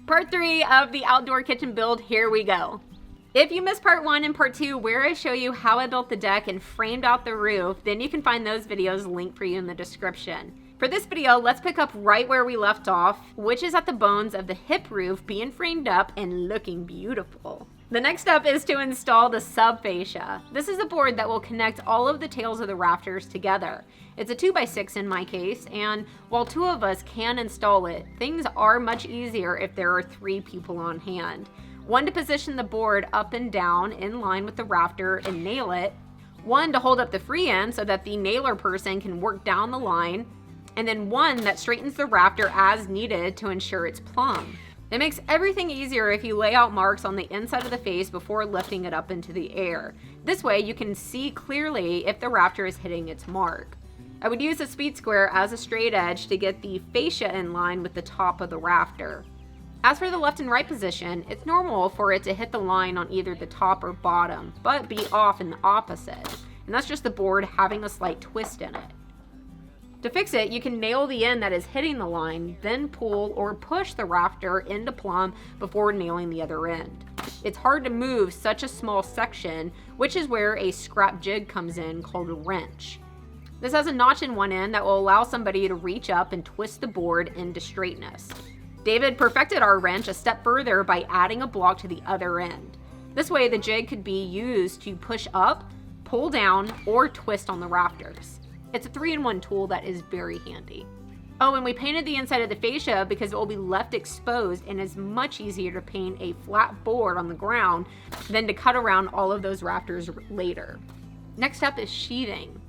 Part 3 of the outdoor kitchen build, here we go. If you missed part 1 and part 2 where I show you how I built the deck and framed out the roof, then you can find those videos linked for you in the description. For this video, let's pick up right where we left off, which is at the bones of the hip roof being framed up and looking beautiful. The next step is to install the sub-fascia. This is a board that will connect all of the tails of the rafters together. It's a 2x6 in my case, and while 2 of us can install it, things are much easier if there are 3 people on hand. 1 to position the board up and down in line with the rafter and nail it, 1 to hold up the free end so that the nailer person can work down the line, and then 1 that straightens the rafter as needed to ensure it's plumb. It makes everything easier if you lay out marks on the inside of the face before lifting it up into the air. This way you can see clearly if the rafter is hitting its mark. I would use a speed square as a straight edge to get the fascia in line with the top of the rafter. As for the left and right position, it's normal for it to hit the line on either the top or bottom, but be off in the opposite. And that's just the board having a slight twist in it. To fix it, you can nail the end that is hitting the line, then pull or push the rafter into plumb before nailing the other end. It's hard to move such a small section, which is where a scrap jig comes in called a wrench. This has a notch in one end that will allow somebody to reach up and twist the board into straightness. David perfected our wrench a step further by adding a block to the other end. This way the jig could be used to push up, pull down, or twist on the rafters. It's a 3-in-1 tool that is very handy. Oh, and we painted the inside of the fascia because it will be left exposed and is much easier to paint a flat board on the ground than to cut around all of those rafters later. Next up is sheathing.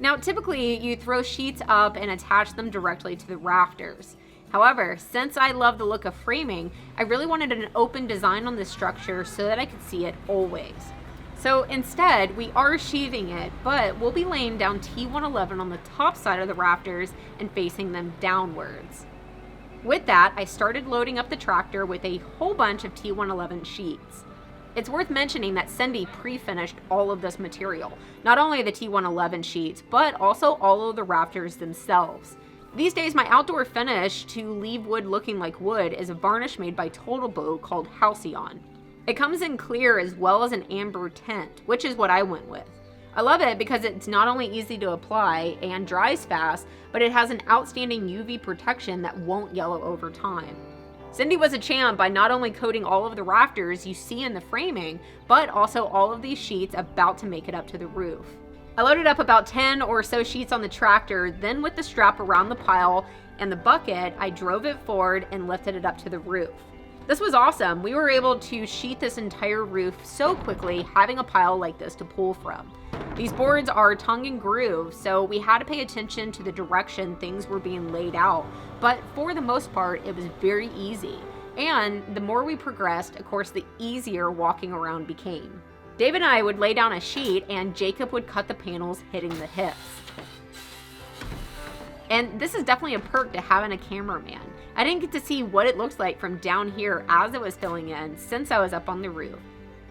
Now, typically you throw sheets up and attach them directly to the rafters. However, since I love the look of framing, I really wanted an open design on this structure so that I could see it always. So instead, we are sheathing it, but we'll be laying down T111 on the top side of the rafters and facing them downwards. With that, I started loading up the tractor with a whole bunch of T111 sheets. It's worth mentioning that Cindy pre-finished all of this material, not only the T111 sheets, but also all of the rafters themselves. These days, my outdoor finish to leave wood looking like wood is a varnish made by Total Boat called Halcyon. It comes in clear as well as an amber tint, which is what I went with. I love it because it's not only easy to apply and dries fast, but it has an outstanding UV protection that won't yellow over time. Cindy was a champ by not only coating all of the rafters you see in the framing, but also all of these sheets about to make it up to the roof. I loaded up about 10 or so sheets on the tractor, then with the strap around the pile and the bucket, I drove it forward and lifted it up to the roof. This was awesome. We were able to sheet this entire roof so quickly, having a pile like this to pull from. These boards are tongue and groove, so we had to pay attention to the direction things were being laid out, but for the most part, it was very easy. And the more we progressed, of course, the easier walking around became. David and I would lay down a sheet, and Jacob would cut the panels hitting the hips. And this is definitely a perk to having a cameraman. I didn't get to see what it looks like from down here as it was filling in since I was up on the roof,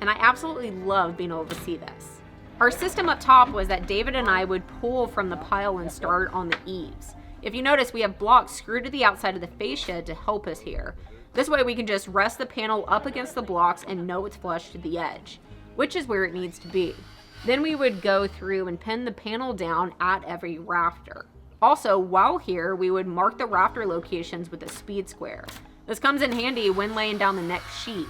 and I absolutely loved being able to see this. Our system up top was that David and I would pull from the pile and start on the eaves. If you notice, we have blocks screwed to the outside of the fascia to help us here. This way we can just rest the panel up against the blocks and know it's flush to the edge, which is where it needs to be. Then we would go through and pin the panel down at every rafter. Also, while here, we would mark the rafter locations with a speed square. This comes in handy when laying down the next sheet.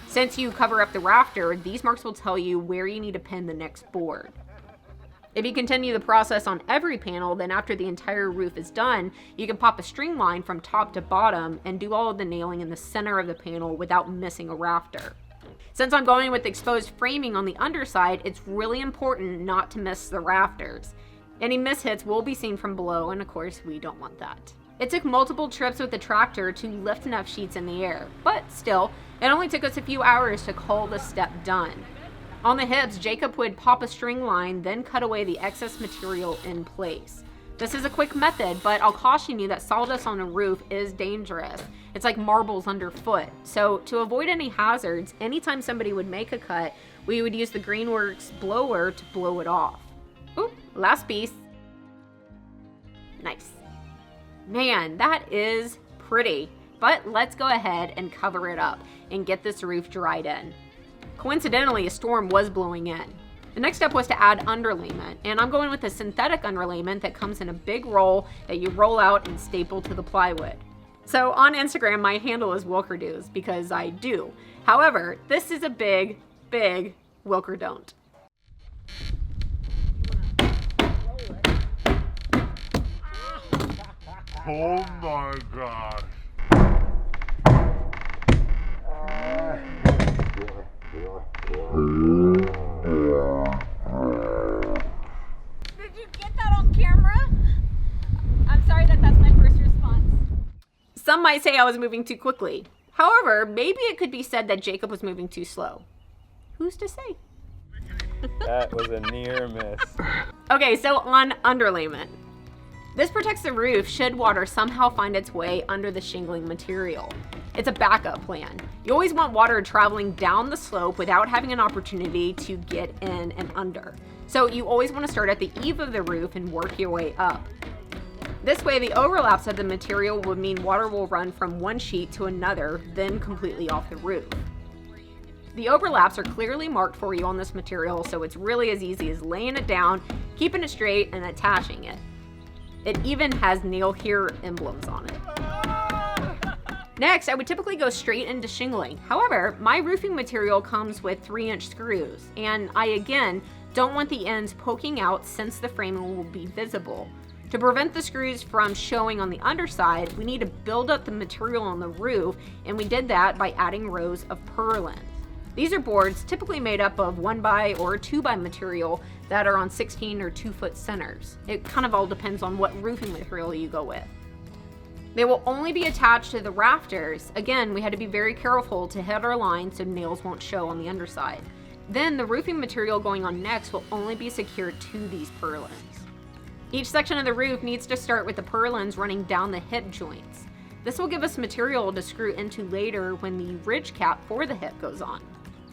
Since you cover up the rafter, these marks will tell you where you need to pin the next board. If you continue the process on every panel, then after the entire roof is done, you can pop a string line from top to bottom and do all of the nailing in the center of the panel without missing a rafter. Since I'm going with exposed framing on the underside, it's really important not to miss the rafters. Any mishits will be seen from below, and of course, we don't want that. It took multiple trips with the tractor to lift enough sheets in the air, but still, it only took us a few hours to call this step done. On the hips, Jacob would pop a string line, then cut away the excess material in place. This is a quick method, but I'll caution you that sawdust on a roof is dangerous. It's like marbles underfoot. So to avoid any hazards, anytime somebody would make a cut, we would use the Greenworks blower to blow it off. Oop, last piece. Nice. Man, that is pretty. but let's go ahead and cover it up and get this roof dried in. Coincidentally, a storm was blowing in. The next step was to add underlayment, and I'm going with a synthetic underlayment that comes in a big roll that you roll out and staple to the plywood. So on Instagram, my handle is Wilkerdo's because I do. However, this is a big, big Wilker don't. Oh my gosh. Did you get that on camera? I'm sorry that's my first response. Some might say I was moving too quickly. However, maybe it could be said that Jacob was moving too slow. Who's to say? That was a near miss. Okay, so on underlayment. This protects the roof should water somehow find its way under the shingling material. It's a backup plan. You always want water traveling down the slope without having an opportunity to get in and under. So you always want to start at the eave of the roof and work your way up. This way, the overlaps of the material will mean water will run from one sheet to another, then completely off the roof. The overlaps are clearly marked for you on this material, so it's really as easy as laying it down, keeping it straight, and attaching it. It even has nail here emblems on it. Next, I would typically go straight into shingling. However, my roofing material comes with 3-inch screws, and I again don't want the ends poking out since the framing will be visible. To prevent the screws from showing on the underside, we need to build up the material on the roof, and we did that by adding rows of purlins. These are boards typically made up of 1x or 2x material that are on 16 or 2-foot centers. It kind of all depends on what roofing material you go with. They will only be attached to the rafters. Again, we had to be very careful to hit our line so nails won't show on the underside. Then the roofing material going on next will only be secured to these purlins. Each section of the roof needs to start with the purlins running down the hip joints. This will give us material to screw into later when the ridge cap for the hip goes on.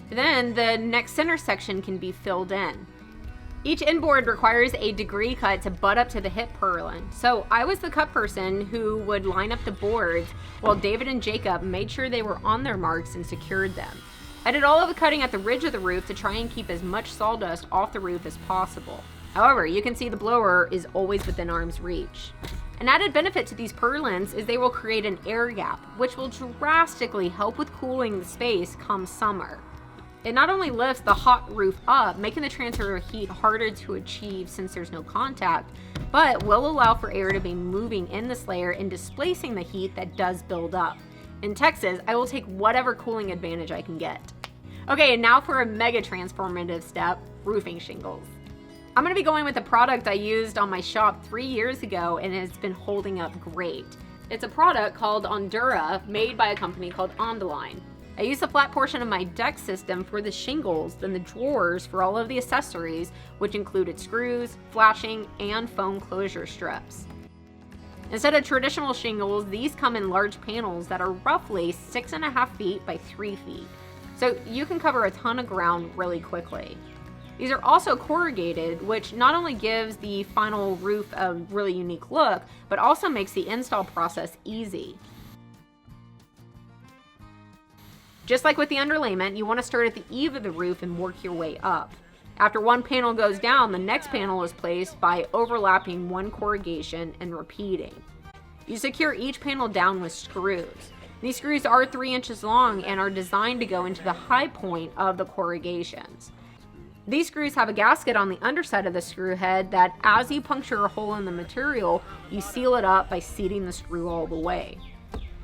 Then the next center section can be filled in. Each inboard requires a degree cut to butt up to the hip purlin. So I was the cut person who would line up the boards while David and Jacob made sure they were on their marks and secured them. I did all of the cutting at the ridge of the roof to try and keep as much sawdust off the roof as possible. However, you can see the blower is always within arm's reach. An added benefit to these purlins is they will create an air gap, which will drastically help with cooling the space come summer. It not only lifts the hot roof up, making the transfer of heat harder to achieve since there's no contact, but will allow for air to be moving in this layer and displacing the heat that does build up. In Texas, I will take whatever cooling advantage I can get. Okay, and now for a mega transformative step, roofing shingles. I'm going to be going with a product I used on my shop 3 years ago and it's been holding up great. It's a product called Ondura, made by a company called Underlayment. I used the flat portion of my deck system for the shingles, then the drawers for all of the accessories, which included screws, flashing, and foam closure strips. Instead of traditional shingles, these come in large panels that are roughly 6.5 feet by 3 feet, so you can cover a ton of ground really quickly. These are also corrugated, which not only gives the final roof a really unique look, but also makes the install process easy. Just like with the underlayment, you want to start at the eave of the roof and work your way up. After one panel goes down, the next panel is placed by overlapping one corrugation and repeating. You secure each panel down with screws. These screws are 3 inches long and are designed to go into the high point of the corrugations. These screws have a gasket on the underside of the screw head that as you puncture a hole in the material, you seal it up by seating the screw all the way.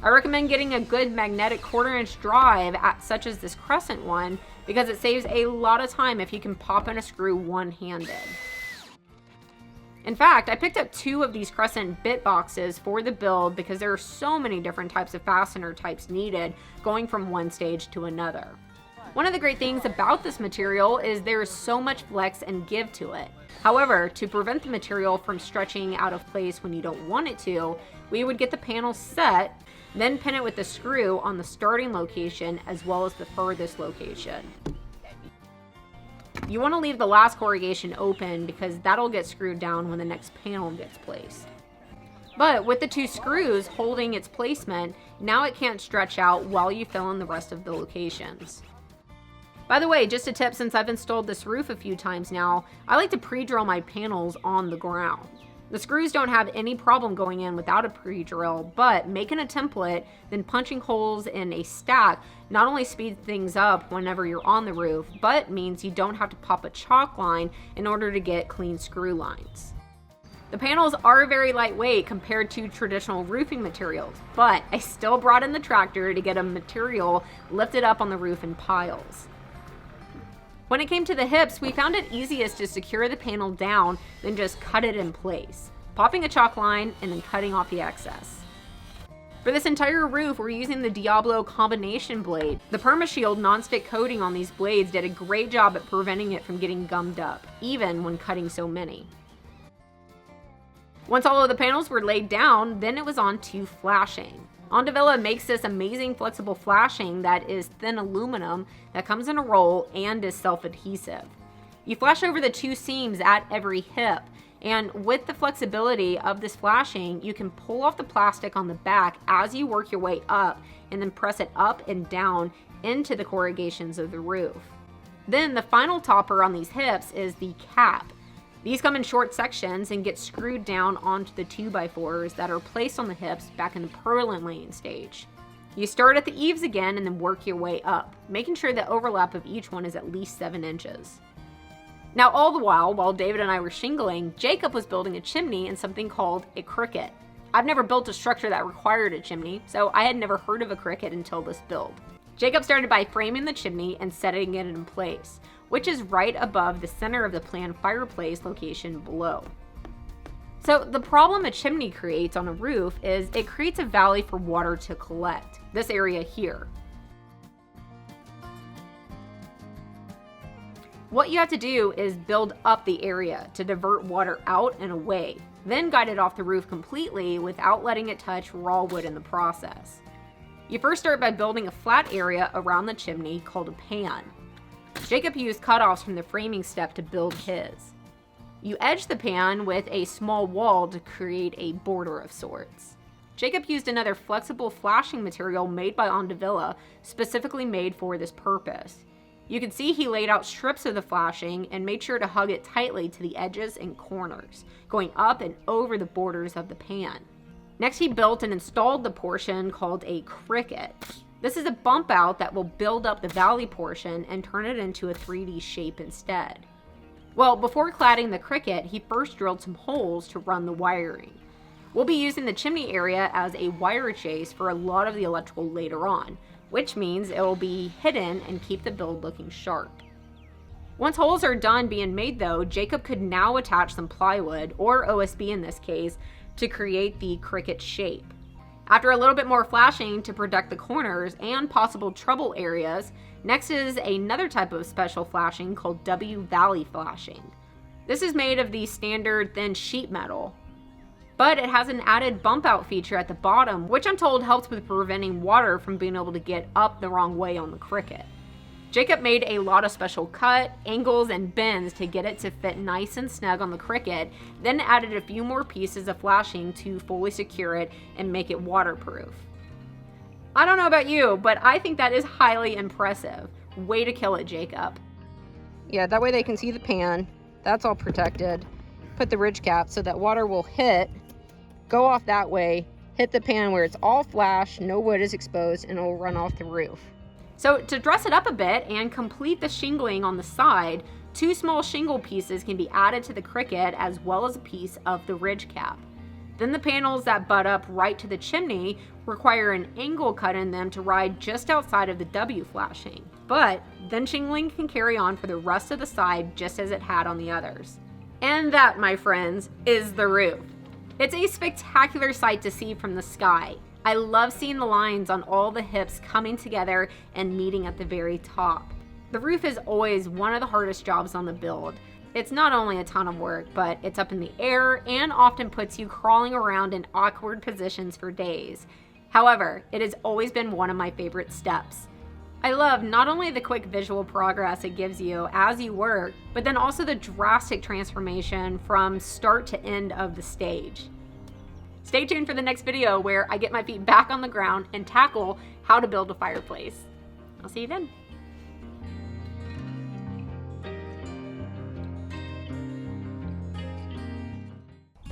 I recommend getting a good magnetic 1/4-inch drive such as this crescent one because it saves a lot of time if you can pop in a screw one-handed. In fact, I picked up 2 of these crescent bit boxes for the build because there are so many different types of fastener types needed going from one stage to another. One of the great things about this material is there is so much flex and give to it. However, to prevent the material from stretching out of place when you don't want it to, we would get the panel set, then pin it with the screw on the starting location as well as the furthest location. You want to leave the last corrugation open because that'll get screwed down when the next panel gets placed. But with the 2 screws holding its placement, now it can't stretch out while you fill in the rest of the locations. By the way, just a tip, since I've installed this roof a few times now, I like to pre-drill my panels on the ground. The screws don't have any problem going in without a pre-drill, but making a template, then punching holes in a stack not only speeds things up whenever you're on the roof, but means you don't have to pop a chalk line in order to get clean screw lines. The panels are very lightweight compared to traditional roofing materials, but I still brought in the tractor to get a material lifted up on the roof in piles. When it came to the hips, we found it easiest to secure the panel down than just cut it in place, popping a chalk line and then cutting off the excess. For this entire roof, we're using the Diablo combination blade. The PermaShield nonstick coating on these blades did a great job at preventing it from getting gummed up, even when cutting so many. Once all of the panels were laid down, then it was on to flashing. Underlayment makes this amazing flexible flashing that is thin aluminum that comes in a roll and is self-adhesive. You flash over the 2 seams at every hip, and with the flexibility of this flashing, you can pull off the plastic on the back as you work your way up and then press it up and down into the corrugations of the roof. Then the final topper on these hips is the cap. These come in short sections and get screwed down onto the 2x4s that are placed on the hips back in the purlin laying stage. You start at the eaves again and then work your way up, making sure the overlap of each one is at least 7 inches. Now all the while David and I were shingling, Jacob was building a chimney in something called a cricket. I've never built a structure that required a chimney, so I had never heard of a cricket until this build. Jacob started by framing the chimney and setting it in place, which is right above the center of the planned fireplace location below. So the problem a chimney creates on a roof is it creates a valley for water to collect, this area here. What you have to do is build up the area to divert water out and away, then guide it off the roof completely without letting it touch raw wood in the process. You first start by building a flat area around the chimney called a pan. Jacob used cutoffs from the framing step to build his. You edge the pan with a small wall to create a border of sorts. Jacob used another flexible flashing material made by Underlayment, specifically made for this purpose. You can see he laid out strips of the flashing and made sure to hug it tightly to the edges and corners, going up and over the borders of the pan. Next, he built and installed the portion called a cricket. This is a bump out that will build up the valley portion and turn it into a 3D shape instead. Well, before cladding the cricket, he first drilled some holes to run the wiring. We'll be using the chimney area as a wire chase for a lot of the electrical later on, which means it will be hidden and keep the build looking sharp. Once holes are done being made though, Jacob could now attach some plywood, or OSB in this case, to create the cricket shape. After a little bit more flashing to protect the corners and possible trouble areas, next is another type of special flashing called W-valley flashing. This is made of the standard thin sheet metal, but it has an added bump out feature at the bottom, which I'm told helps with preventing water from being able to get up the wrong way on the cricket. Jacob made a lot of special cut, angles, and bends to get it to fit nice and snug on the cricket, then added a few more pieces of flashing to fully secure it and make it waterproof. I don't know about you, but I think that is highly impressive. Way to kill it, Jacob. Yeah, that way they can see the pan. That's all protected. Put the ridge cap so that water will hit, go off that way, hit the pan where it's all flash, no wood is exposed, and it will run off the roof. So to dress it up a bit and complete the shingling on the side, 2 small shingle pieces can be added to the cricket as well as a piece of the ridge cap. Then the panels that butt up right to the chimney require an angle cut in them to ride just outside of the W flashing. But then shingling can carry on for the rest of the side just as it had on the others. And that, my friends, is the roof. It's a spectacular sight to see from the sky. I love seeing the lines on all the hips coming together and meeting at the very top. The roof is always one of the hardest jobs on the build. It's not only a ton of work, but it's up in the air and often puts you crawling around in awkward positions for days. However, it has always been one of my favorite steps. I love not only the quick visual progress it gives you as you work, but then also the drastic transformation from start to end of the stage. Stay tuned for the next video where I get my feet back on the ground and tackle how to build a fireplace. I'll see you then.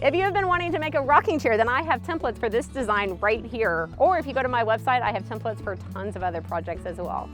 If you have been wanting to make a rocking chair, then I have templates for this design right here. Or if you go to my website, I have templates for tons of other projects as well.